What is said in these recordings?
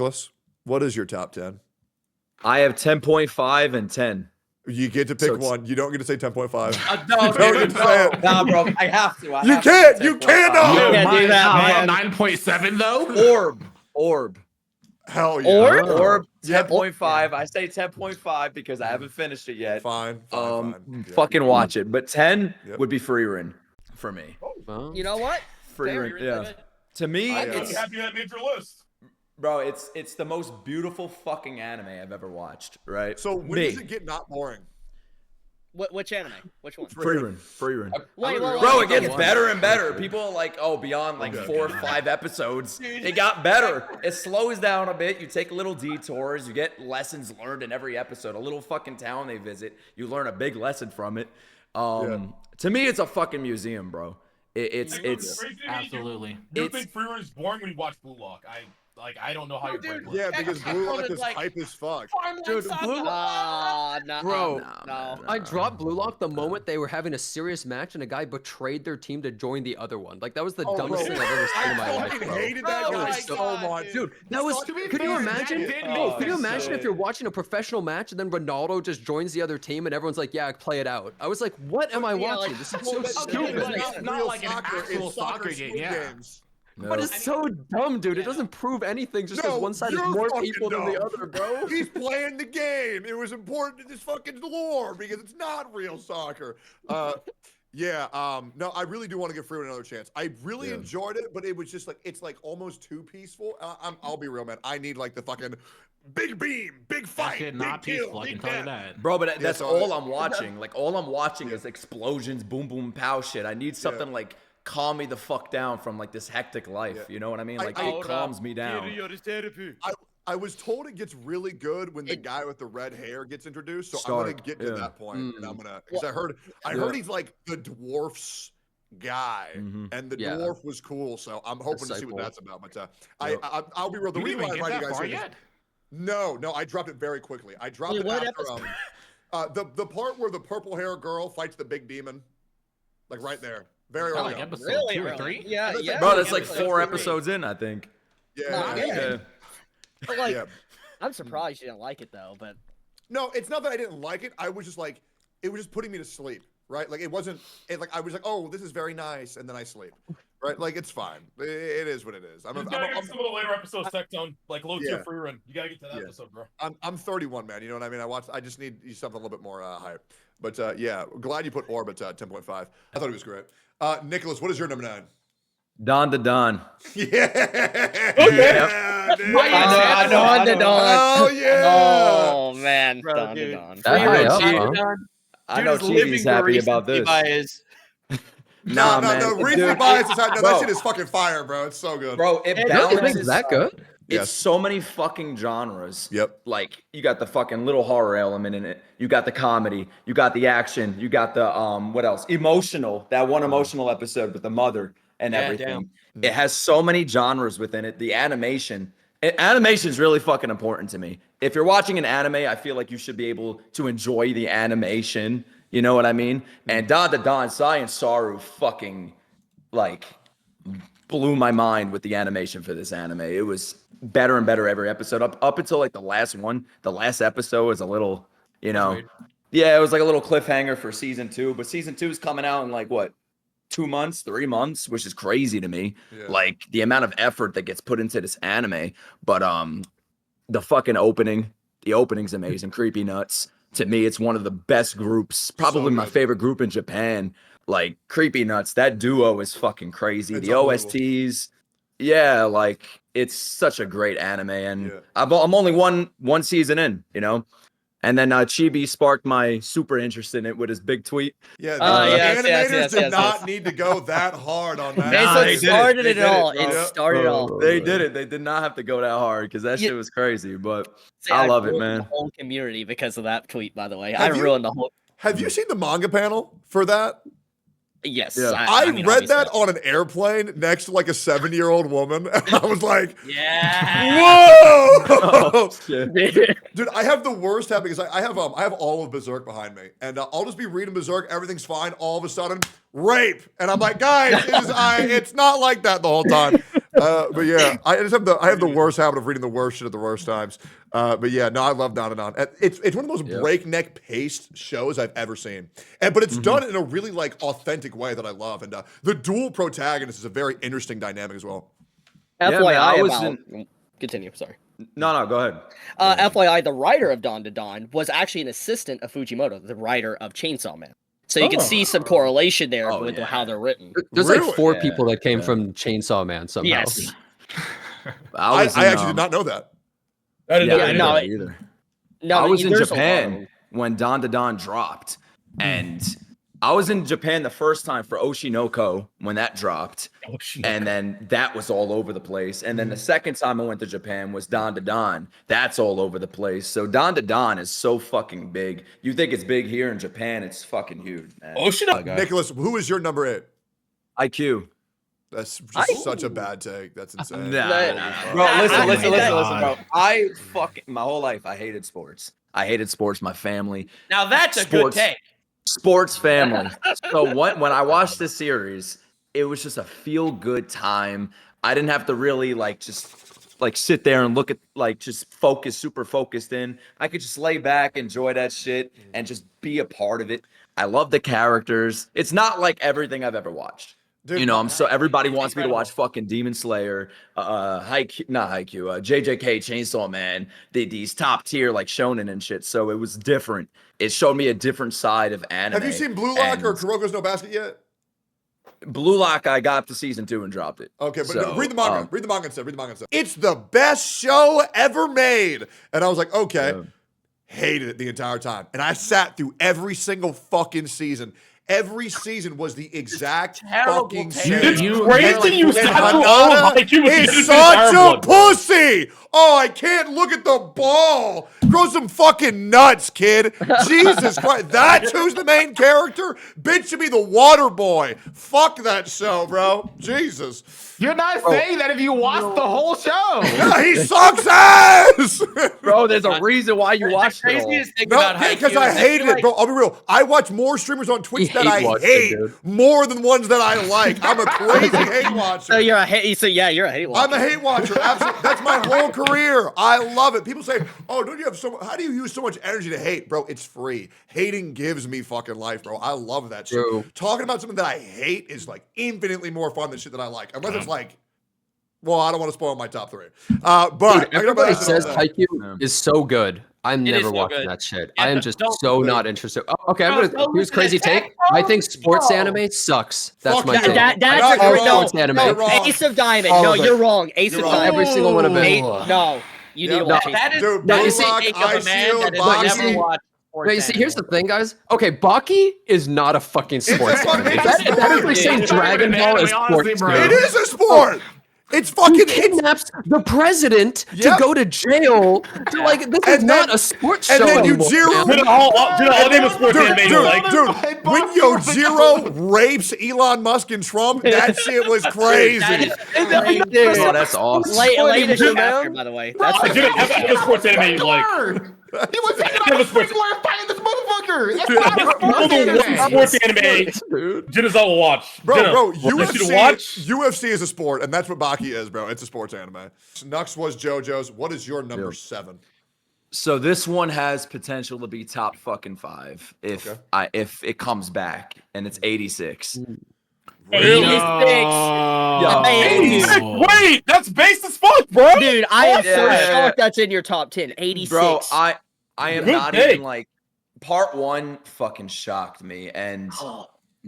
Nicholas, what is your top 10? I have 10.5 and 10. You get to pick one. You don't get to say 10.5. No, You don't get to say it. nah, bro. I have to. You can't. You cannot. Yo, can't do that, mine 9.7 though. Orb. Hell yeah. Orb 10.5. I say 10.5 because I haven't finished it yet. Fine. Yeah. Fucking watch it. But 10 would be Frieren for me. Well, You know what? Frieren, yeah. To me, I'm it's happy that made your list. bro. It's the most beautiful fucking anime I've ever watched. Right. So when does it get not boring? Which anime? Which one? Frieren. Wait, Bro, it gets better and better. People are like, oh, beyond like 4 or 5 episodes, it got better. It slows down a bit. You take little detours. You get lessons learned in every episode. A little fucking town they visit. You learn a big lesson from it. To me, it's a fucking museum, bro. It's Absolutely. You think Frieren is boring when you watch Blue Lock? I don't know how you break one. Yeah, because Blue Lock is hype as fuck. dude, Blue Lock. no, Bro, no. I dropped Blue Lock the moment they were having a serious match and a guy betrayed their team to join the other one. Like, that was the dumbest thing I've ever seen in my life, fucking bro. hated that guy so much. Dude, that was. Could you imagine? Could you imagine if you're watching a professional match and then Ronaldo just joins the other team and everyone's like, "Yeah, play it out." I was like, "What am I watching? This is so stupid." It's not like an actual soccer game, yeah. But it's so dumb, dude. It doesn't prove anything just because one side is more people than the other, bro. He's playing the game. It was important to this fucking lore because it's not real soccer. No, I really do want to give Frieren another chance. I really enjoyed it, but it was just like, it's like almost too peaceful. I'll be real, man. I need like the fucking big beam, big fight, big not kill, peaceful, I can big tell you death. that. Bro, but that's all I'm watching. Like, all I'm watching is explosions, boom, boom, pow shit. I need something like calm me the fuck down from like this hectic life. You know what I mean? Like, it calms me down. I was told it gets really good when the guy with the red hair gets introduced, so I'm gonna get to that point, and I'm gonna, because I heard he's like the dwarf's guy, and the dwarf was cool, so I'm hoping to see what that's about. But I'll be real. The reason why I invite you guys here is, no, I dropped it very quickly. I dropped it after the part where the purple hair girl fights the big demon, like right there. Very early. Like episode Really? 2 or 3? Yeah. Bro, that's like 4 episodes in, I think. Yeah. But like, I'm surprised you didn't like it though. But no, it's not that I didn't like it. I was just like, it was just putting me to sleep, right? Like it wasn't. Like I was like, oh, this is very nice, and then I sleep, right? Like it's fine. It is what it is. You gotta get some of the later episodes, TECTONE, like low tier Frieren. You gotta get to that episode, bro. I'm 31, man. You know what I mean? I just need something a little bit more hype. But yeah, glad you put Orb at 10.5. I thought it was great. Nicholas, what is your number 9? Dandadan. I know. Oh yeah. Oh man, Bro, dude. Dandadan. That high up, Dude, huh? I know Chibi's happy about this. No, recency bias is that shit Bro. is fucking fire, bro. It's so good. Bro, it You balances. think that good? It's so many fucking genres. Yep. Like, you got the fucking little horror element in it. You got the comedy. You got the action. You got the what else? Emotional. That one emotional episode with the mother and everything. It has so many genres within it. The animation. Animation is really fucking important to me. If you're watching an anime, I feel like you should be able to enjoy the animation. You know what I mean? And Dandadan, Sai and Saru fucking like blew my mind with the animation for this anime. It was better and better every episode. Up until like the last one. The last episode was a little, you know. Yeah, it was like a little cliffhanger for season 2. But season 2 is coming out in like what? 2 months, 3 months, which is crazy to me. Like the amount of effort that gets put into this anime. But the fucking opening, the opening's amazing. Creepy Nuts. To me, it's one of the best groups, probably my favorite group in Japan. Like Creepy Nuts, that duo is fucking crazy. The OSTs, like it's such a great anime, and I'm only one season in, you know. And then Chibi sparked my super interest in it with his big tweet. Yeah, the animators did not need to go that hard on that. It started it all. It started all. They did it. They did not have to go that hard because that shit was crazy. But I love it, man. The whole community because of that tweet, by the way. I ruined the whole. Have you seen the manga panel for that? Yes. Yeah. I read that on an airplane next to like a 70-year-old woman, and I was like, whoa! Dude, I have the worst habit because I have all of Berserk behind me, and I'll just be reading Berserk, everything's fine, all of a sudden, rape, and I'm like, guys, it's not like that the whole time. But yeah, I have the worst habit of reading the worst shit at the worst times. But yeah, no, I love Dandadan. It's one of the most breakneck paced shows I've ever seen. But it's done in a really like authentic way that I love. And the dual protagonist is a very interesting dynamic as well. FYI continue, sorry. No, go ahead. FYI, the writer of Dandadan was actually an assistant of Fujimoto, the writer of Chainsaw Man. So you can see some correlation there with how they're written. There's like 4 people that came from Chainsaw Man somehow. Yes. I actually did not know that. I didn't know that either. No, I was in Japan when Dandadan dropped, and I was in Japan the first time for Oshinoko when that dropped, and then that was all over the place. And then the second time I went to Japan was Dandadan. That's all over the place. So Dandadan is so fucking big. You think it's big here in Japan? It's fucking huge, man. Nicholas, who is your number 8? IQ. That's just such a bad take. That's insane. Nah. Bro, listen, bro. My whole life I hated sports. I hated sports. My family. Now that's a good take. Sports family. So when I watched this series, it was just a feel good time. I didn't have to really just sit there and look at just super focused in. I could just lay back, enjoy that shit, and just be a part of it. I love the characters. It's not like everything I've ever watched. Dude, everybody wants me to watch fucking Demon Slayer, JJK, Chainsaw Man, these top tier like shonen and shit. So it was different. It showed me a different side of anime. Have you seen Blue Lock or Kuroko's No Basket yet? Blue Lock, I got up to season 2 and dropped it. Okay, but read the manga. Read the manga instead. It's the best show ever made. And I was like, okay. Yeah. Hated it the entire time. And I sat through every single fucking season. Every season was the exact fucking same. It's crazy you said It's such a pussy. Oh, I can't look at the ball. Grow some fucking nuts, kid. Jesus Christ. That's who's the main character? Bitch should be the water boy. Fuck that show, bro. Jesus. You're not saying that if you watch the whole show. Yeah, he sucks ass. Bro, there's a reason why you watched it. Because I hated it, bro. I'll be real. I watch more streamers on Twitch that I hate more than ones that I like. I'm a crazy hate watcher. So you're a hate. So yeah, you're a hate watcher. I'm a hate watcher. Absolutely. That's my whole career. I love it. People say, "Oh, don't you have so? How do you use so much energy to hate, bro?" It's free. Hating gives me fucking life, bro. I love that shit. Talking about something that I hate is like infinitely more fun than shit that I like. Unless it's like, well, I don't want to spoil my top 3. But dude, everybody says Haikyuu is so good. I'm never watching that shit. I am just not interested. Oh, okay, here's crazy take. I think sports anime sucks. That's my take. That's a sports anime. Ace of Diamond. No, you're wrong. Ace of Diamond. Every single one of them. No, you need to watch it. That is the take of a man that has never watched. No, you see, here's the thing, guys. Okay, Baki is not a fucking sports anime. That is like saying Dragon Ball is sports. It is a sport. It's fucking. He kidnaps the president to go to jail. This is not a sports show. And then anymore, I'll name a sports anime. Dude, when Yojiro rapes Elon Musk and Trump, that shit was crazy. Oh, that's awesome. Latest after, by the way. That's a sports anime you like. He was taking a fighting this motherfucker. That's not sports anime. JENEZAD will watch. Bro, UFC is a sport, and that's what Baki is, bro. It's a sports anime. Nux was JoJo's. What is your number 7? So this one has potential to be top fucking 5 if it comes back, and it's 86. Really? 86. Yeah. 86. Wait, that's base as fuck, bro. Dude, I am so shocked that's in your top 10. 86. Bro, I am not even like part 1 fucking shocked me, and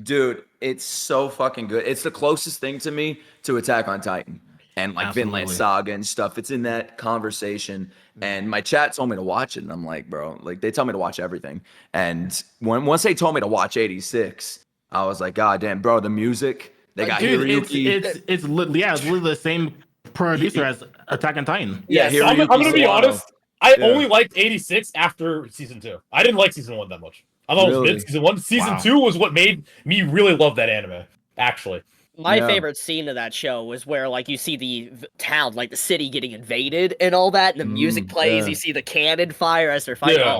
dude, it's so fucking good. It's the closest thing to me to Attack on Titan and like Vinland Saga and stuff. It's in that conversation, and my chat told me to watch it, and I'm like, bro, like they tell me to watch everything, and once they told me to watch 86. I was like, God damn, bro, the music. They got Hiroyuki. It's literally the same producer as Attack on Titan. Yeah, so I'm gonna be honest. I only liked 86 after season 2. I didn't like season 1 that much. I thought it was mid season 1. Season 2 was what made me really love that anime, actually. My favorite scene of that show was where, like, you see the town, like the city getting invaded and all that, and the music plays. You see the cannon fire as they're fighting.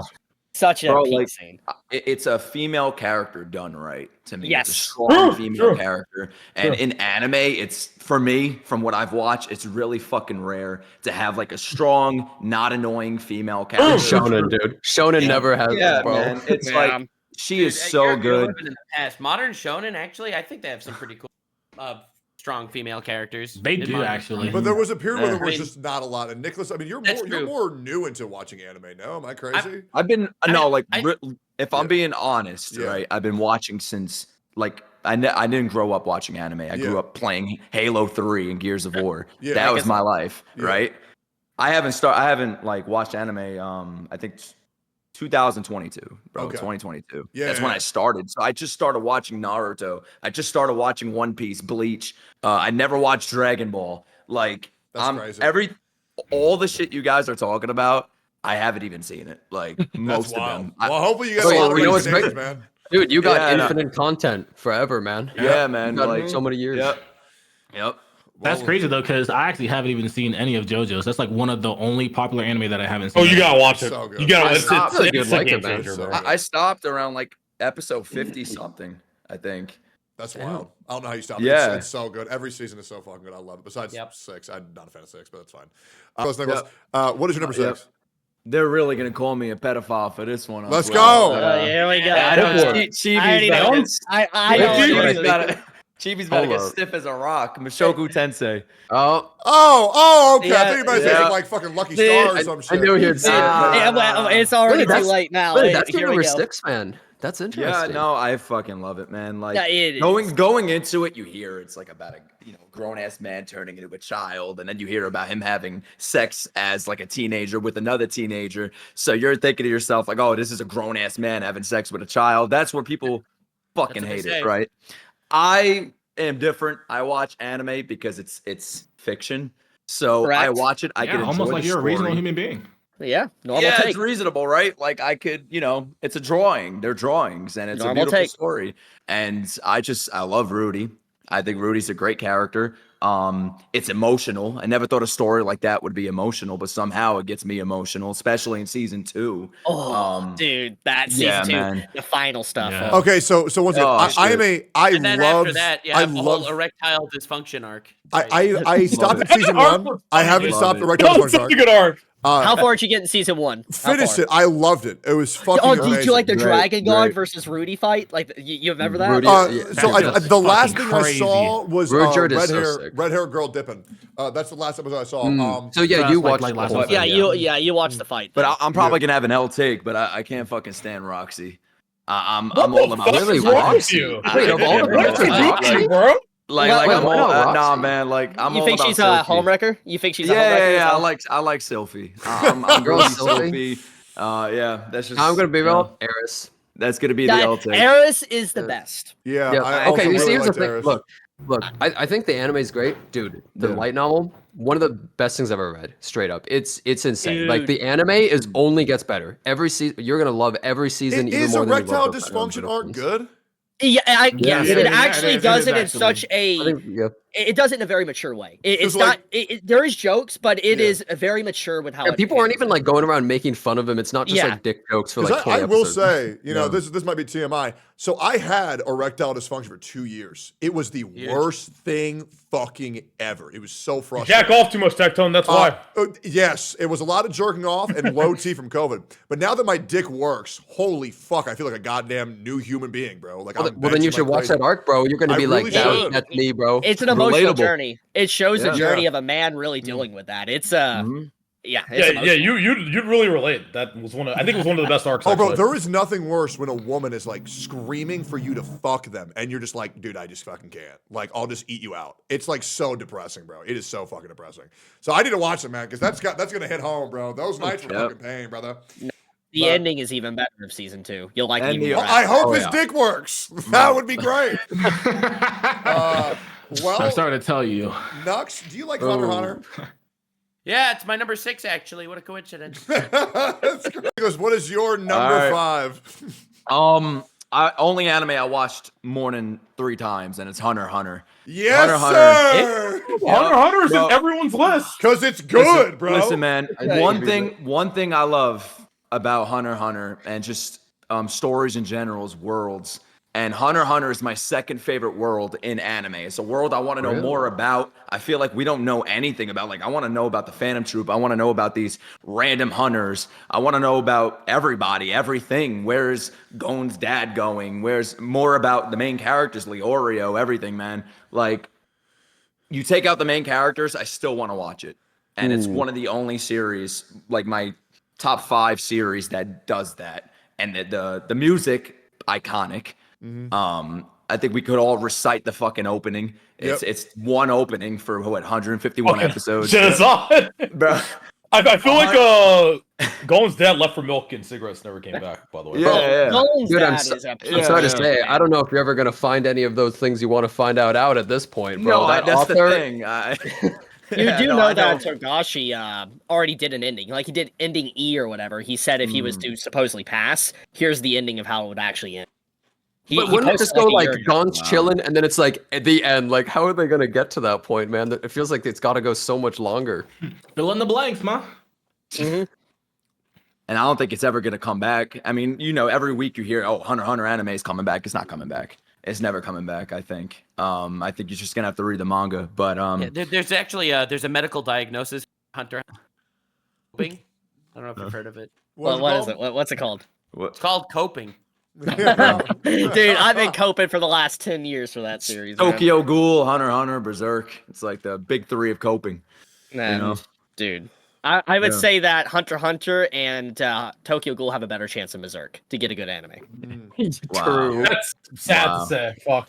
Such a peak scene. It's a female character done right to me. Yes. It's a strong female character. And in anime, it's, for me, from what I've watched, it's really fucking rare to have like a strong, not annoying female character. Shonen, dude. Shonen never has it, bro. Man. It's like, she is so good. In the past. Modern Shonen, actually, I think they have some pretty cool, strong female characters. They do, actually. But there was a period where there was just not a lot. And Nicholas, I mean, you're more new into watching anime. No, am I crazy? I've been if I'm being honest, right? I've been watching since like I didn't grow up watching anime. I grew up playing Halo 3 and Gears of War. That was my life, right? I haven't like watched anime. I think 2022, bro. 2022. That's when I started. So I just started watching Naruto. I just started watching One Piece, Bleach. I never watched Dragon Ball. Like crazy. All the shit you guys are talking about, I haven't even seen it. Like most of them. Well, hopefully you got a lot of recommendations, man. Dude, you got infinite content forever, man. Yeah, man. Like so many years. Yep. That's crazy though, because I actually haven't even seen any of JoJo's. That's like one of the only popular anime that I haven't seen. Oh, you gotta watch it. So good. You gotta. I stopped around like episode 50 something. I think. That's wild. I don't know how you stopped. Yeah, it's so good. Every season is so fucking good. I love it. Besides 6, I'm not a fan of 6, but that's fine. Nicholas, what is your number 6? They're really gonna call me a pedophile for this one. Let's go. Here we go. Chibi's about to get stiff as a rock. Mushoku Tensei. Okay. I think you might say like fucking Lucky Star or some shit. I knew he'd say it. It's already too late now. That's number 6, man. That's interesting. Yeah, no, I fucking love it, man. Like it going into it, you hear it's like about a grown ass man turning into a child, and then you hear about him having sex as like a teenager with another teenager. So you're thinking to yourself like, oh, this is a grown ass man having sex with a child. That's where people fucking hate it, right? I am different. I watch anime because it's fiction. So I watch it. I can enjoy almost like the you're story. a reasonable human being. Yeah, normal take. take. It's reasonable, right? Like I could, it's a drawing. They're drawings, and it's normal a beautiful story. And I love Rudy. I think Rudy's a great character. It's emotional. I never thought a story like that would be emotional, but somehow it gets me emotional, especially in season 2. Dude, that season 2, man. The final stuff. Yeah. Okay, so once again, and then after that, you have the whole erectile dysfunction arc. I stopped at season 1. I haven't stopped erectile dysfunction arc. Such a good arc. How far did you get in season 1? Finish it. I loved it. It was fucking amazing. Did you like the Dragon God versus Rudy fight? Like, you remember that? The last thing I saw was red hair girl dipping. That's the last episode I saw. So yeah, you watched like last episode. You watched the fight. But I'm probably gonna have an L take, but I can't fucking stand Roxy. I'm old enough. Really, Roxy? Wait, of all the bro? I'm old. Nah, man. Like I'm. You think she's a homewrecker? You think she's a homewrecker? Yeah. I like Sylphie. I'm girl Sylphie. Yeah, that's just. I'm gonna be real. Eris. That's gonna be the L take. Eris is the best. Yeah. Okay. You see, here's the thing. Look. I think the anime is great, dude. The light novel, one of the best things I've ever read. Straight up, it's insane. Dude. Like the anime only gets better every season. You're gonna love every season. Even Is more than erectile dysfunction arc good? Yes, it actually does it in such a. It does it in a very mature way. It's not. There is jokes, but it is very mature with how. People aren't even like going around making fun of him. It's not just like dick jokes for like. I will say, this might be TMI. So I had erectile dysfunction for 2 years. It was the worst thing fucking ever. It was so frustrating. Jack off too much, Tectone. That's why. Yes, it was a lot of jerking off and low T from COVID. But now that my dick works, holy fuck, I feel like a goddamn new human being, bro. Like, well then you should watch that arc, bro. You're gonna be like, that's me, bro. It's an emotional journey. It shows the journey of a man really dealing with that. It's you'd really relate. That was I think it was one of the best arcs. Bro, there is nothing worse when a woman is like screaming for you to fuck them, and you're just like, dude, I just fucking can't. Like, I'll just eat you out. It's like so depressing, bro. It is so fucking depressing. So I need to watch it, man, because that's gonna hit home, bro. Those nights were fucking pain, brother. The ending is even better of season 2. You'll like it even more. I hope his dick works. That would be great. I'm starting to tell you. Nux, do you like Hunter x Hunter? Yeah, it's my number 6 actually. What a coincidence. That's great. What is your number 5? Only anime I watched more than 3 times, and it's Hunter x Hunter. Yes, sir. Hunter x Hunter is in everyone's list because it's good, bro. Listen, man. One thing I love about Hunter x Hunter and just stories in general is worlds. And Hunter x Hunter is my second favorite world in anime. It's a world I want to know more about. I feel like we don't know anything about. Like, I want to know about the Phantom Troop. I want to know about these random hunters. I want to know about everybody, everything. Where's Gon's dad going? Where's more about the main characters, Leorio, everything, man. Like, you take out the main characters, I still want to watch it. And it's one of the only series, like my top 5 series that does that. And the music, iconic. I think we could all recite the fucking opening. It's one opening for what 151 episodes. JENEZAD. Bro. I feel like Gon's dad left for milk and cigarettes, never came back, by the way. Dude, I'm sorry to say, I don't know if you're ever gonna find any of those things you want to find out at this point, bro. No, that's author, the thing. You do know that Togashi already did an ending. Like, he did ending E or whatever. He said if he was to supposedly pass, here's the ending of how it would actually end. But wouldn't it just go like Gon's chilling and then it's like at the end? Like, how are they gonna get to that point, man? It feels like it's got to go so much longer. Fill in the blanks, man. And I don't think it's ever gonna come back. I mean, you know, every week you hear, "Oh, Hunter x Hunter anime is coming back." It's not coming back. It's never coming back. I think. I think you're just gonna have to read the manga. But there's actually there's a medical diagnosis. Hunter. Coping. I don't know if you've heard of it. What is it? What's it called? It's called coping. Dude, I've been coping for the last 10 years for that series. Tokyo Ghoul, Hunter x Hunter, Berserk. It's like the big 3 of coping. Man, you know? Dude. I would say that Hunter x Hunter and Tokyo Ghoul have a better chance than Berserk to get a good anime. True. That's sad to say. Fuck.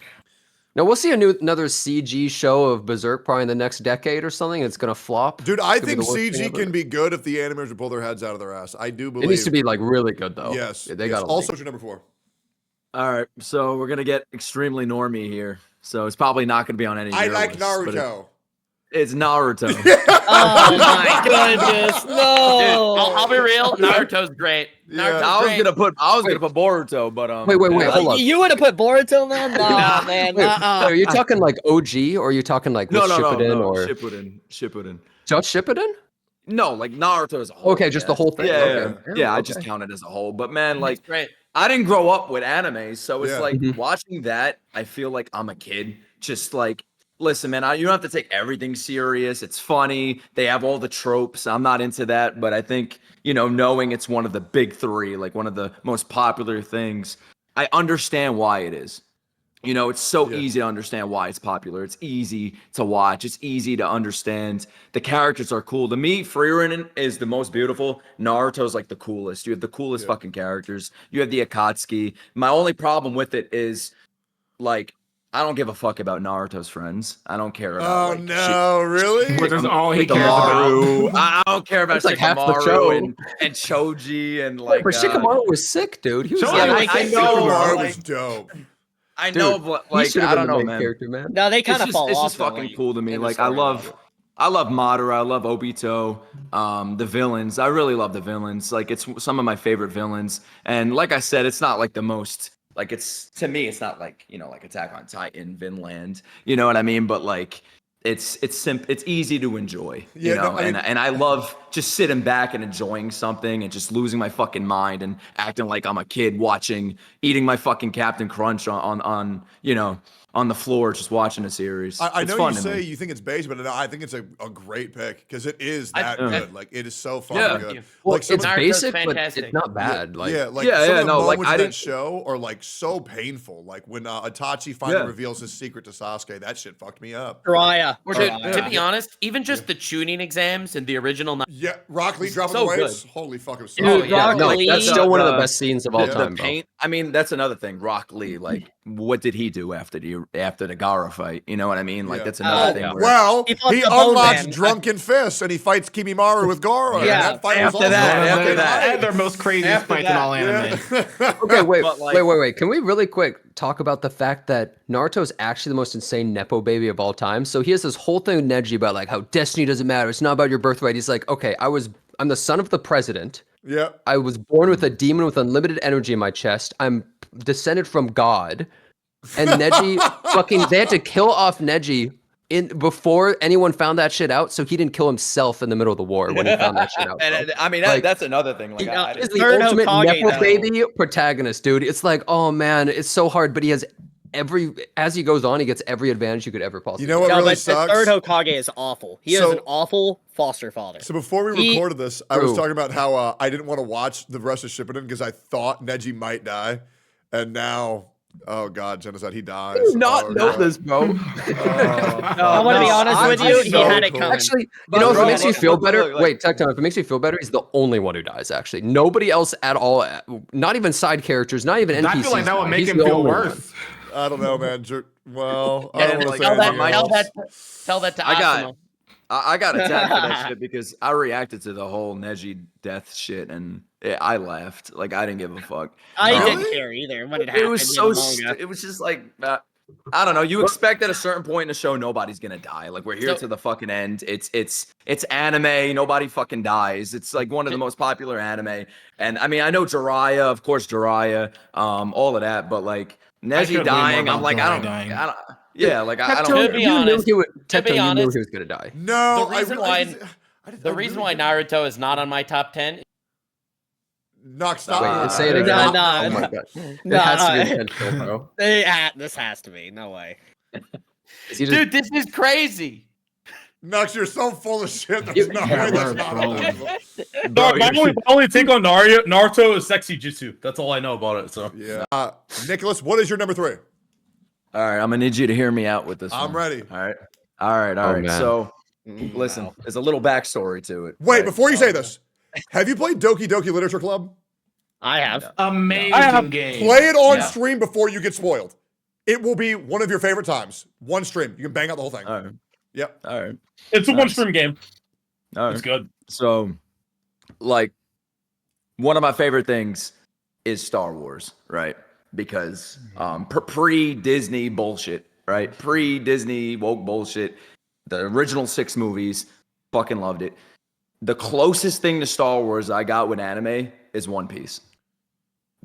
Now we'll see another CG show of Berserk probably in the next decade or something. It's gonna flop. Dude, I think CG can be good if the animators will pull their heads out of their ass. I do believe it needs to be like really good though. Yes, they got also your number 4. All right, so we're gonna get extremely normie here. So it's probably not gonna be on any. I like Naruto. It's Naruto. Oh my goodness, no! Dude, I'll be real. Naruto's great. I was gonna put Boruto, but wait, hold on. You would have put Boruto, man? Nah, man. Are you talking like OG or are you talking like Shippuden or Shippuden? Just Shippuden? No, like Naruto as a whole. Okay, just the whole thing. Yeah, I just count it as a whole. But man, like, I didn't grow up with anime, so it's like watching that. I feel like I'm a kid, just like. Listen, man, you don't have to take everything serious. It's funny. They have all the tropes. I'm not into that, but I think, you know, knowing it's one of the big 3, like one of the most popular things, I understand why it is. You know, it's so easy to understand why it's popular. It's easy to watch. It's easy to understand. The characters are cool. To me, Frieren is the most beautiful. Naruto's like the coolest. You have the coolest fucking characters. You have the Akatsuki. My only problem with it is, like, I don't give a fuck about Naruto's friends. I don't care about. Really? Which is all he cares about. I don't care about like half the show. and Choji and like. But Shikamaru was sick, dude. He was. I know. Shikamaru was dope. I know, but like I don't know, man. Character, man. No, they kind of fall off. It's just fucking cool to me. Like I love Madara. I love Obito. The villains. I really love the villains. Like it's some of my favorite villains. And like I said, it's not like the most. Like it's to me, it's not like, you know, like Attack on Titan, Vinland, you know what I mean? But like it's easy to enjoy, you know, and I love just sitting back and enjoying something and just losing my fucking mind and acting like I'm a kid eating my fucking Captain Crunch on you know, on the floor just watching a series. I know you say you think it's basic, but I think it's a great pick because it is that good. Like it is so fucking good. Well, like it's basic, but it's not bad. Like some of the moments in that show are like so painful. Like when Itachi finally reveals his secret to Sasuke, that shit fucked me up. Raya. To be honest, even just the tuning exams in the original. Yeah, Rock Lee dropping the waves. Holy fucking Dude, that's still one of the best scenes of all time. I mean, that's another thing. Rock Lee, like, what did he do after the Gaara fight? You know what I mean? Like, that's another thing. Well, he unlocks Drunken Fist and he fights Kimimaro with Gaara. Yeah, and that fight after that, and their most craziest fight in all anime. Okay, wait. Can we really quick talk about the fact that Naruto is actually the most insane Nepo baby of all time? So he has this whole thing with Neji about like how destiny doesn't matter. It's not about your birthright. He's like, okay, I'm the son of the president. Yeah. I was born with a demon with unlimited energy in my chest. I'm descended from God. And Neji they had to kill off Neji before anyone found that shit out, so he didn't kill himself in the middle of the war when he found that shit out. And I mean, like, that's another thing. Like, he's the ultimate Nepo baby protagonist, dude. It's like, oh man, it's so hard, but he has as he goes on, he gets every advantage you could ever possibly. You know what really sucks? The third Hokage is awful. He is an awful foster father. So before we recorded this, I was talking about how I didn't want to watch the rest of Shippuden because I thought Neji might die, and now, oh god, Genocide, he dies. I do not know this, bro. I want to be honest with you. He had it coming. Actually, you know, if it makes you feel better, wait, TECTONE, if it makes you feel better, he's the only one who dies. Actually, nobody else at all. Not even side characters. Not even NPCs. I feel like that would make him feel worse. I don't know, man. Well, I don't want to say tell that to Asuma. I got attacked for that shit because I reacted to the whole Neji death shit and I laughed. Like, I didn't give a fuck. I didn't care either when it happened. It was so. It was just like. I don't know. You expect at a certain point in the show nobody's gonna die. Like, we're here to the fucking end. It's anime. Nobody fucking dies. It's like one of the most popular anime. And I mean, I know Jiraiya, of course, Jiraiya, all of that, but like Neji dying, I'm like, I don't. Yeah, like I don't. To be honest, you knew he was gonna die. No, the reason why Naruto is not on my top 10. NUXTAKU. Wait, say it again. No, oh my god. It has to be intentional, bro. This has to be. No way. Dude, this is crazy. Nux, you're so full of shit. There's no way that's not Dog, my only take on Naruto is sexy jutsu. That's all I know about it. So yeah. Nicholas, what is your number 3? All right, I'm gonna need you to hear me out with this. I'm ready. All right. So, listen, there's a little backstory to it. Wait, before you say this, have you played Doki Doki Literature Club? I have. Amazing game. Play it on stream before you get spoiled. It will be one of your favorite times. One stream. You can bang out the whole thing. All right. Yep. All right. It's a one-stream game. All right. It's good. So, like, one of my favorite things is Star Wars, right? Because pre-Disney bullshit, right? Pre-Disney woke bullshit. The original 6 movies, fucking loved it. The closest thing to Star Wars I got with anime is One Piece.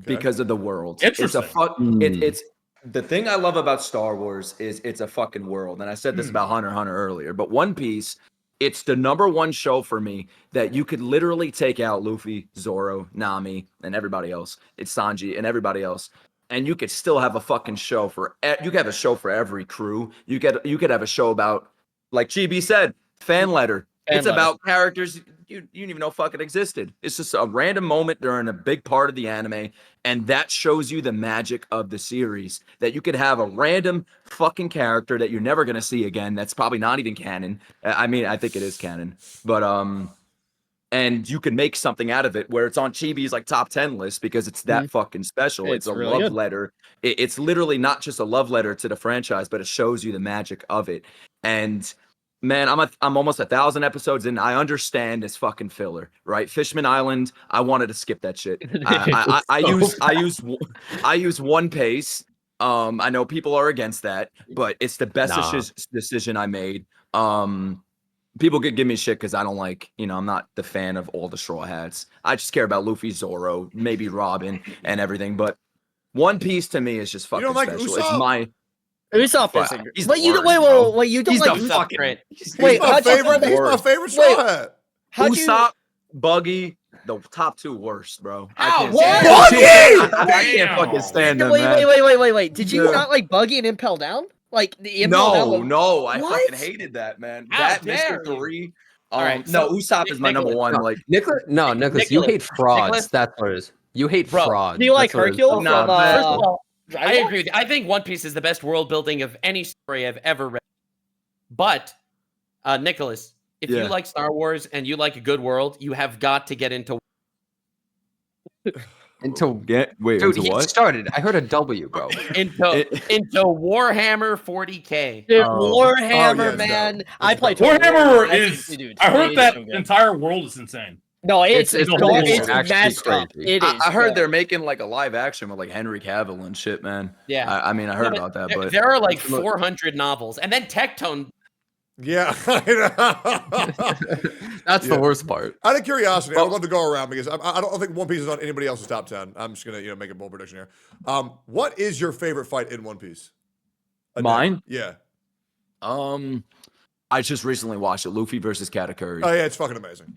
Okay. Because of the world. It's a it's the thing I love about Star Wars is it's a fucking world. And I said this about Hunter x Hunter earlier, but One Piece, it's the #1 show for me that you could literally take out Luffy, Zoro, Nami, and everybody else. It's Sanji and everybody else. And you could still have a fucking show you could have a show for every crew. You could have a show about, like Chibi said, fan letter. It's about characters you didn't even know fucking existed. It's just a random moment during a big part of the anime, and that shows you the magic of the series. That you could have a random fucking character that you're never gonna see again. That's probably not even canon. I mean, I think it is canon, but and you can make something out of it where it's on Chibi's like top 10 list because it's that fucking special. It's a really love letter. It's literally not just a love letter to the franchise, but it shows you the magic of it. And man, I'm almost 1,000 episodes in. I understand it's fucking filler, right? Fishman Island. I wanted to skip that shit. I use One Piece. I know people are against that, but it's the best decision I made. People could give me shit because I don't like, I'm not the fan of all the Straw Hats. I just care about Luffy, Zoro, maybe Robin, and everything. But One Piece to me is just fucking special. Usopp? It's my. Usopp isn't. He's wait, you don't like favorite. Wait, he's my favorite Straw Hat. Usopp, Buggy, the top 2 worst, bro. What? Buggy! I can't fucking stand them. Wait. Did you not like Buggy and Impel Down? Like the Impel Down? No, I fucking hated that, man. That Mr. 3. All right, no, Usopp is my #1. Like Nicholas, you hate frauds. That's what it is. You hate frauds. Do you like Hercule? No, first of all, I agree with you. I think One Piece is the best world building of any story I've ever read. But, Nicholas, if you like Star Wars and you like a good world, you have got to get into. Dude, what? Started. I heard a W, bro. into Warhammer 40K. Dude, Warhammer, man. I played Warhammer is. I heard that entire world is insane. No, it's messed up. I heard they're making like a live action with like Henry Cavill and shit, man. Yeah, I mean, I heard about that, but there are like 400 novels, and then TECTONE. Yeah, that's the worst part. Out of curiosity, I would love to go around because I don't think One Piece is on anybody else's top 10. I'm just gonna make a bold prediction here. What is your favorite fight in One Piece? Mine? Yeah. I just recently watched it. Luffy versus Katakuri. Oh yeah, it's fucking amazing.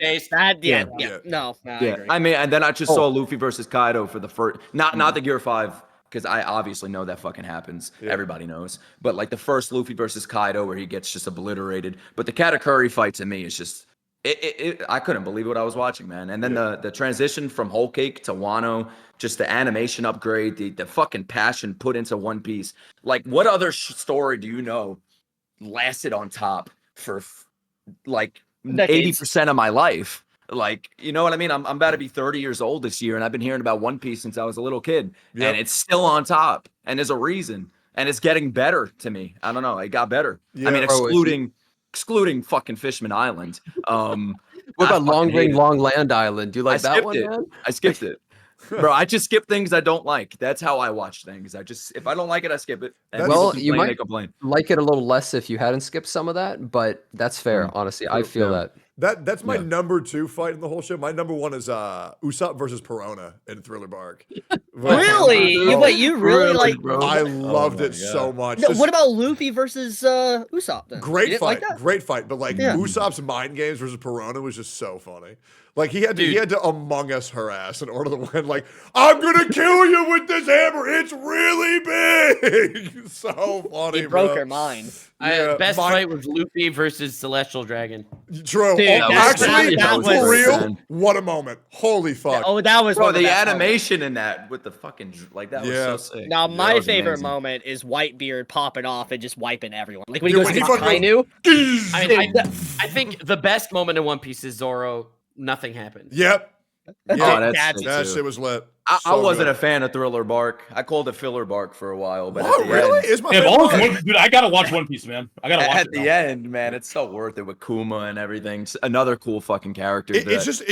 No, I agree. I mean, and then I just saw Luffy versus Kaido for the first, not the Gear 5, because I obviously know that fucking happens. Yeah. Everybody knows. But like the first Luffy versus Kaido where he gets just obliterated. But the Katakuri fight to me is just, I couldn't believe what I was watching, man. And then the transition from Whole Cake to Wano, just the animation upgrade, the fucking passion put into One Piece. Like, what other story do you know lasted on top for like 80% of my life? Like, you know what I mean? I'm about to be 30 years old this year, and I've been hearing about One Piece since I was a little kid, and it's still on top, and there's a reason, and it's getting better to me. I don't know, it got better. I mean, excluding fucking Fishman Island. What about Long Land Island? Do you like that one, man? I skipped it. Bro, I just skip things I don't like. That's how I watch things. If I don't like it, I skip it. And well, you might like it a little less if you hadn't skipped some of that, but that's fair. Honestly, I feel that. That's my number 2 fight in the whole show. My number 1 is Usopp versus Perona in Thriller Bark. Really? You really like? I loved it so much. No, what about Luffy versus Usopp? Then? Great fight, great fight. But like Usopp's mind games versus Perona was just so funny. Like he had to Among Us her ass in order to win. Like, I'm gonna kill you with this hammer. It's really big. So funny. He broke her mind. Best fight was Luffy versus Celestial Dragon. True. Dude, actually, for real, what a moment. Holy fuck. Oh, that was the animation in that with the fucking that was so sick. Now my favorite moment is Whitebeard popping off and just wiping everyone. Like when he goes to Kainu. I think the best moment in One Piece is Zoro. Nothing happened. Yep. That shit was lit. I wasn't a fan of Thriller Bark. I called it Filler Bark for a while, but dude, I gotta watch One Piece, man. I gotta watch it. At the end, man, it's so worth it with Kuma and everything. Another cool fucking character. It's just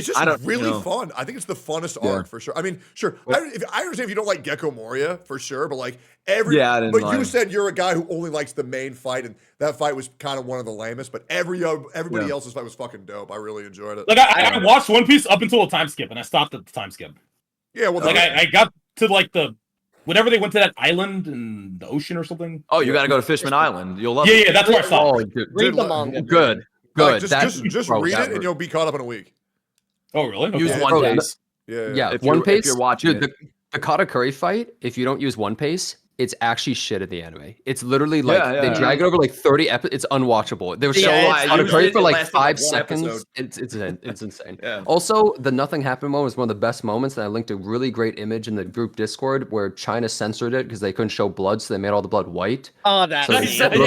really fun. I think it's the funnest arc for sure. I mean, sure. I understand if you don't like Gecko Moria for sure, but like you said you're a guy who only likes the main fight, and that fight was kind of one of the lamest. But everybody else's fight was fucking dope. I really enjoyed it. Like I watched One Piece up until a time skip, and I stopped at the time skip. Yeah, well, like I got to like whenever they went to that island in the ocean or something. Oh, you got to go to Fishman Island. You'll love it. Yeah, that's where I stopped. Read the manga. Good. Just read it, and you'll be caught up in a week. Oh, really? Okay. Use One Piece. Yeah. One Piece. If you're watching the Katakuri fight, if you don't use One Piece, it's actually shit in the anime. It's literally like they drag it over like 30 episodes. It's unwatchable. They were showing Katakuri for like 5 seconds. It's insane. Also, the Nothing Happened moment was one of the best moments, and I linked a really great image in the group Discord where China censored it because they couldn't show blood, so they made all the blood white. Oh, that's so instead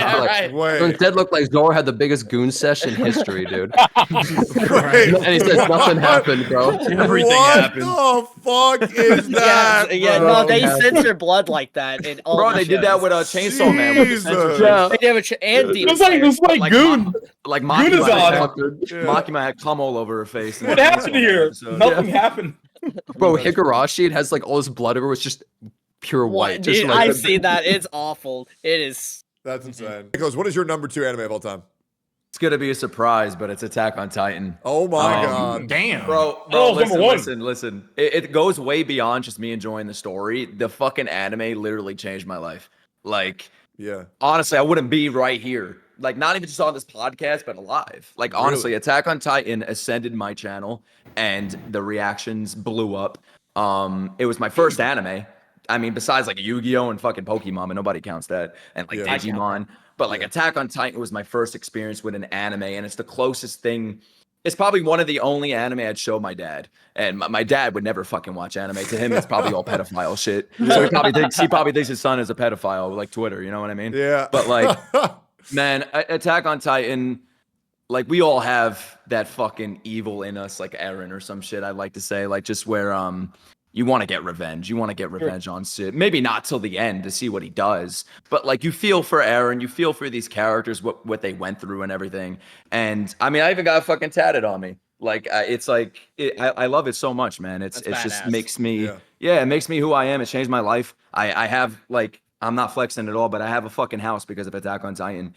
looked like Zoro had the biggest goon sesh in history, dude. And he said nothing happened, bro. Everything happened. What the fuck is that? No, they censor blood like that. Bro, they did that with Chainsaw Man. With the they did Andy. It's like Goon. Like Makima had cum all over her face. What happened here? Nothing happened. Bro, Higurashi, it has like all this blood over. It's just pure white. Dude, I've seen that. It's awful. It is. That's insane. Nicholas, what is your number 2 anime of all time? It's gonna be a surprise, but it's Attack on Titan. Oh my god, damn, bro! Listen. It goes way beyond just me enjoying the story. The fucking anime literally changed my life. Like, honestly, I wouldn't be right here. Like, not even just on this podcast, but alive. Like, honestly, Attack on Titan ascended my channel, and the reactions blew up. It was my first anime. I mean, besides like Yu-Gi-Oh and fucking Pokemon, but nobody counts that, and like Digimon. But like Attack on Titan was my first experience with an anime, and it's the closest thing. It's probably one of the only anime I'd show my dad, and my dad would never fucking watch anime. To him, it's probably all pedophile shit. So he probably thinks his son is a pedophile, like Twitter. You know what I mean? Yeah. But like, man, Attack on Titan, like we all have that fucking evil in us, like Eren or some shit. I'd like to say, like just where you want to get revenge. You want to get revenge on Sid. Maybe not till the end to see what he does, but like you feel for Eren, you feel for these characters, what they went through and everything. And I mean, I even got it fucking tatted on me. Like it's like I love it so much, man. It just makes me it makes me who I am. It changed my life. I have like I'm not flexing at all, but I have a fucking house because of Attack on Titan.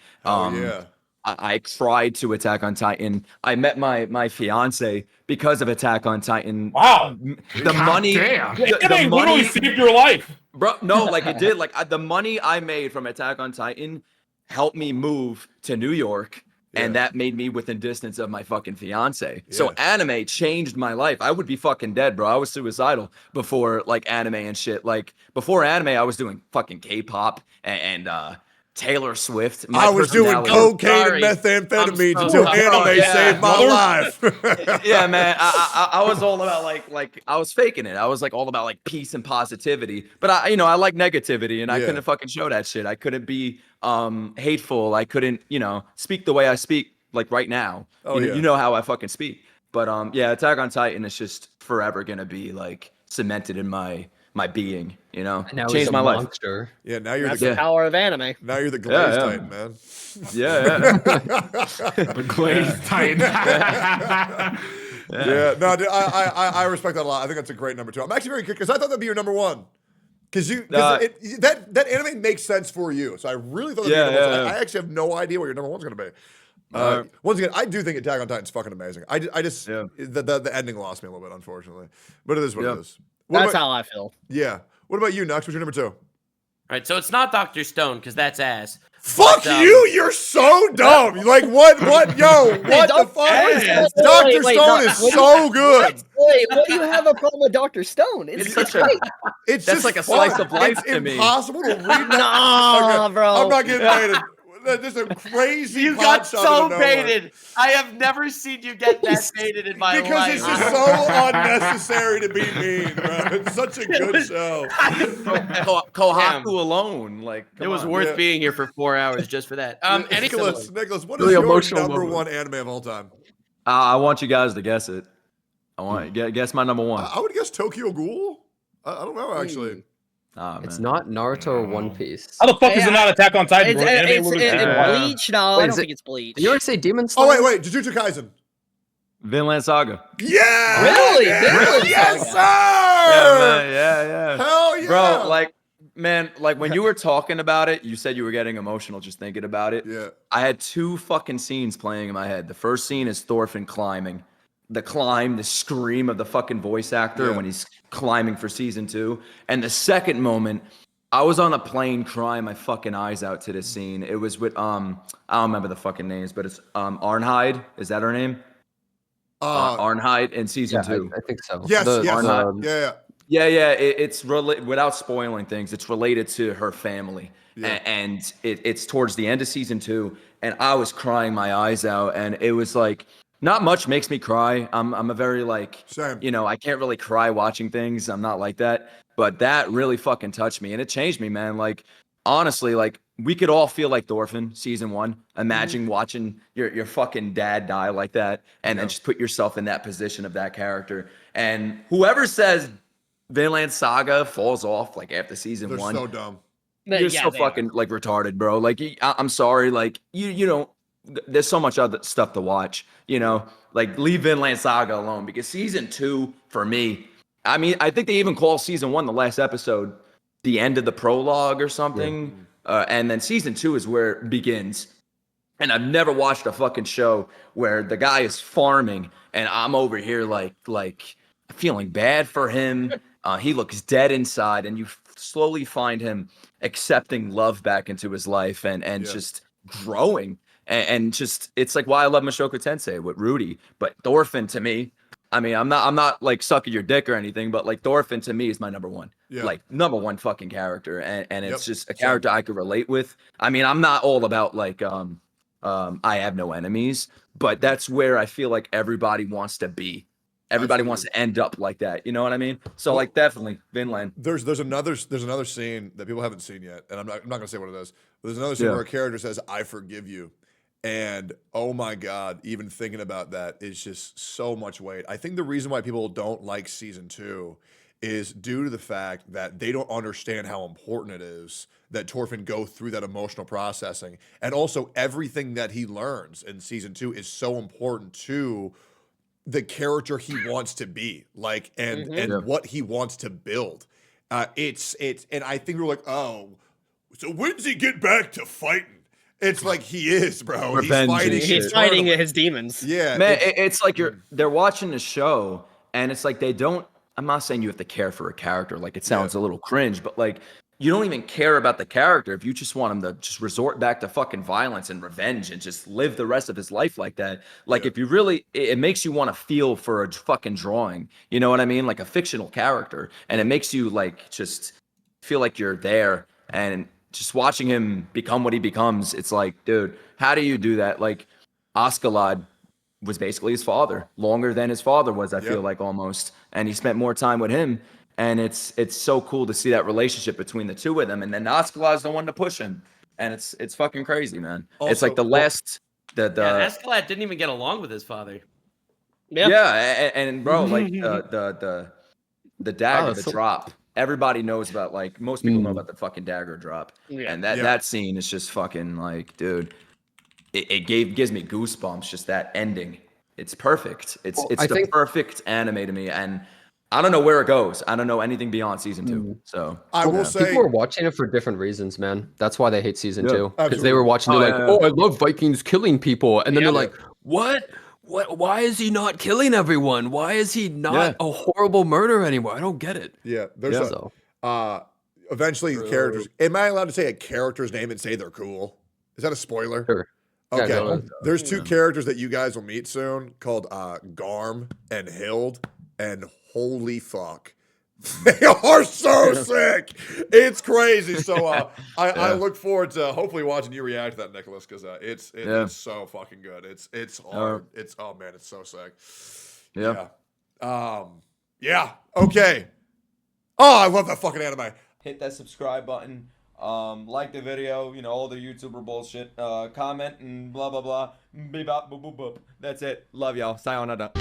I tried to Attack on Titan. I met my fiance because of Attack on Titan. Wow. The money literally saved your life. Bro, no, like it did. Like the money I made from Attack on Titan helped me move to New York and that made me within distance of my fucking fiance. So anime changed my life. I would be fucking dead, bro. I was suicidal before like anime and shit. Like before anime, I was doing fucking K-pop and Taylor Swift. I was doing cocaine and methamphetamines until anime saved my life. Yeah, man. I was all about like I was faking it. I was like all about like peace and positivity. But I like negativity, and I couldn't fucking show that shit. I couldn't be hateful. I couldn't speak the way I speak like right now. You know how I fucking speak. But Attack on Titan is just forever gonna be like cemented in my being, changed my monster. Life. Yeah, now you're the power of anime. Now you're the glazed Titan, man. The glazed Titan. No, dude, I respect that a lot. I think that's a great number 2. I'm actually very curious because I thought that'd be your number 1. Because that anime makes sense for you. So I really thought that'd be your number 1. I actually have no idea what your number 1's gonna be. Once again, I do think Attack on Titan's fucking amazing. I just the ending lost me a little bit, unfortunately. But it is what it is. That's how I feel. Yeah. What about you, Nux? What's your number 2? All right, so it's not Dr. Stone because that's ass. Fuck you! You're so dumb. Like what? Yo, what the fuck? Dr. Stone is so good. Wait, what do you have a problem with Dr. Stone? It's such a. It's that's just like a slice of life to me. It's impossible to read that. Nah, bro. I'm not getting baited. Just a crazy. You got so baited. I have never seen you get that baited in my life. Because it's just so unnecessary to be mean, bro. It's such a good show. Kohaku alone, like it was worth being here for 4 hours just for that. Nicholas, what is your number 1 anime of all time? I want you guys to guess it. I want guess my number 1. I would guess Tokyo Ghoul. I don't know actually. Oh, it's not Naruto or One Piece. How the fuck is it not Attack on Titan? It's Bleach? No, I don't think it's Bleach. Did you already say Demon Slayer? Oh, wait. Jujutsu Kaisen. Vinland Saga. Yeah! Really? Yes, sir! Yeah. Hell yeah! Bro, when you were talking about it, you said you were getting emotional just thinking about it. Yeah. I had 2 fucking scenes playing in my head. The first scene is Thorfinn climbing. The scream of the fucking voice actor when he's climbing for season 2. And the second moment, I was on a plane crying my fucking eyes out to this scene. It was with I don't remember the fucking names, but it's Arnheid. Is that her name? Arnheid in season 2. I think so. Yes. Arnheid. Yeah. It's without spoiling things. It's related to her family, and it's towards the end of season 2. And I was crying my eyes out, and it was like. Not much makes me cry. I'm a very Same. I can't really cry watching things. I'm not like that. But that really fucking touched me, and it changed me, man. Like honestly, like we could all feel like Thorfinn season 1. Imagine watching your fucking dad die like that, and then just put yourself in that position of that character. And whoever says Vinland Saga falls off like after season 1, they're so dumb. You're so fucking like retarded, bro. Like I'm sorry, like you don't. There's so much other stuff to watch, like leave Vinland Saga alone because season 2 for me, I mean, I think they even call season 1, the last episode, the end of the prologue or something. And then season 2 is where it begins. And I've never watched a fucking show where the guy is farming and I'm over here like feeling bad for him. He looks dead inside, and you slowly find him accepting love back into his life and just growing. And just, it's like why I love Mushoku Tensei with Rudy. But Thorfinn to me, I mean, I'm not like sucking your dick or anything, but like Thorfinn to me is my number 1. Yeah. Like number 1 fucking character. And it's just a character I could relate with. I mean, I'm not all about like I have no enemies, but that's where I feel like everybody wants to be. Everybody wants to end up like that. You know what I mean? So like definitely Vinland. There's another scene that people haven't seen yet, and I'm not gonna say what it is. But there's another scene where a character says, "I forgive you." And oh my God, even thinking about that is just so much weight. I think the reason why people don't like season 2 is due to the fact that they don't understand how important it is that Thorfinn go through that emotional processing. And also everything that he learns in season 2 is so important to the character he wants to be, like, and what he wants to build. And I think we're like, oh, so when does he get back to fighting? It's like he is, bro. He's fighting his demons. Yeah, man. It's like they're watching the show, and it's like they don't. I'm not saying you have to care for a character. Like it sounds a little cringe, but like you don't even care about the character if you just want him to just resort back to fucking violence and revenge and just live the rest of his life like that. Like if you really, it makes you want to feel for a fucking drawing. You know what I mean? Like a fictional character, and it makes you like just feel like you're there. And just watching him become what he becomes, it's like, dude, how do you do that? Like Askeladd was basically his father, longer than his father was, I feel like, almost. And he spent more time with him. And it's so cool to see that relationship between the two of them. And then Askeladd's the one to push him. And it's fucking crazy, man. Also, it's like the last Askeladd didn't even get along with his father. Yeah, and bro, like the dagger, the drop. Everybody knows about, like, most people know about the fucking dagger drop. Yeah. And that scene is just fucking like, dude, it gives me goosebumps, just that ending. It's perfect. It's the perfect anime to me. And I don't know where it goes. I don't know anything beyond season 2. So I will say people are watching it for different reasons, man. That's why they hate season 2. Because they were watching, they're like, oh, I love Vikings killing people. And then they're like, what? Why is he not killing everyone? Why is he not a horrible murderer anymore? I don't get it. Yeah. There's eventually characters. Am I allowed to say a character's name and say they're cool? Is that a spoiler? Sure. Okay. Yeah, there's 2 characters that you guys will meet soon called Garm and Hild. And holy fuck, they are so sick. It's crazy. So I look forward to hopefully watching you react to that, Nicholas, because it's so fucking good. It's hard. It's it's so sick. Yeah. Okay. Oh, I love that fucking anime. Hit that subscribe button. Like the video, you know, all the YouTuber bullshit. Comment and blah blah blah. Bebop boop boop boop. That's it. Love y'all. Sayonara.